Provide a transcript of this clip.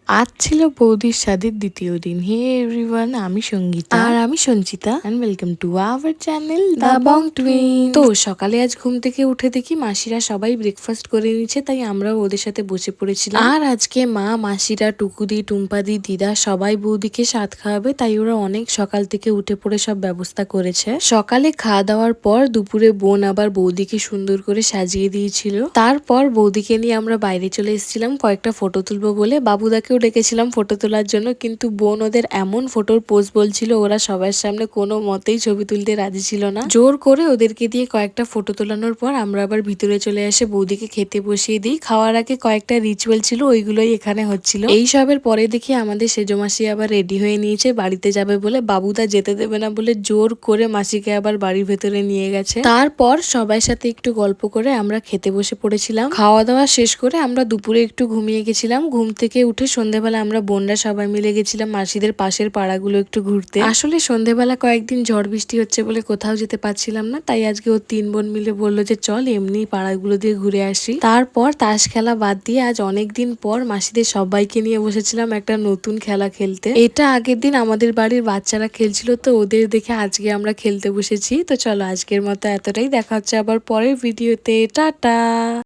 আজ ছিল বৌদির স্বাদের দ্বিতীয় দিন। হে এভরিওয়ান, আমি সঙ্গীতা আর আমি Sanchita and welcome to our channel the Bong twin. তো সকালে আজ ঘুম থেকে উঠে দেখি মাসিরা সবাই ব্রেকফাস্ট করে নিচ্ছে, তাই আমরাও ওদের সাথে বসে পড়েছিলাম। আর আজকে মা, মাসিরা, টুকুদি, টুম্পাদি, দিদা সবাই বৌদিকে সাত খাওয়াবে, তাই ওরা অনেক সকাল থেকে উঠে পড়ে সব ব্যবস্থা করেছে। সকালে খাওয়া দাওয়ার পর দুপুরে বোন আবার বৌদিকে সুন্দর করে সাজিয়ে দিয়েছিল। তারপর বৌদিকে নিয়ে আমরা বাইরে চলে এসেছিলাম কয়েকটা ফটো তুলবো বলে। বাবুদাকেও ডেকেছিলাম ফটো তোলার জন্য, কিন্তু বোন ওদের এমন ফটোর পোজ বলছিল, ওরা সবার সামনে কোনো মতেই ছবি তুলতে রাজি ছিল না। জোর করে ওদেরকে দিয়ে কয়েকটা ফটো তোলানোর পর আমরা আবার ভিতরে চলে এসে বৌদিকে খেতে বসিয়ে দিই। খাওয়ার আগে কয়েকটা রিচুয়াল ছিল, ওইগুলোই এখানে হচ্ছিল। এই সবের পরে দেখি আমাদের সেজো মাসি আবার রেডি হয়ে নিয়েছে বাড়িতে যাবে বলে। বাবুদা যেতে দেবে না বলে জোর করে মাসিকে আবার বাড়ির ভেতরে নিয়ে গেছে। তারপর সবাই সাথে একটু গল্প করে আমরা খেতে বসে পড়েছিলাম। খাওয়া দাওয়া শেষ করে আমরা দুপুরে একটু ঘুমিয়ে গেছিলাম। ঘুম থেকে উঠে সন্ধ্যেবেলা আমরা বোনরা সবাই মিলে গেছিলাম মাসিদের পাশের পাড়াগুলো একটু ঘুরতে। আসলে সন্ধ্যেবেলা কয়েকদিন ঝড় বৃষ্টি হচ্ছে বলে কোথাও যেতে পারছিলাম না, তাই আজকে ও তিন বোন মিলে বললো যে চল এমনি পাড়াগুলো দিয়ে ঘুরে আসি। তারপর তাস খেলা বাদ দিয়ে আজ অনেকদিন পর মাসিদের সবাইকে নিয়ে বসেছিলাম একটা নতুন খেলা খেলতে। এটা আগের দিন আমাদের বাড়ির বাচ্চারা খেলছিল, তো ওদের দেখে আজকে আমরা খেলতে বসেছি। তো চলো আজকের মতো এতটাই, দেখা হচ্ছে আবার পরের ভিডিওতে। টাটা।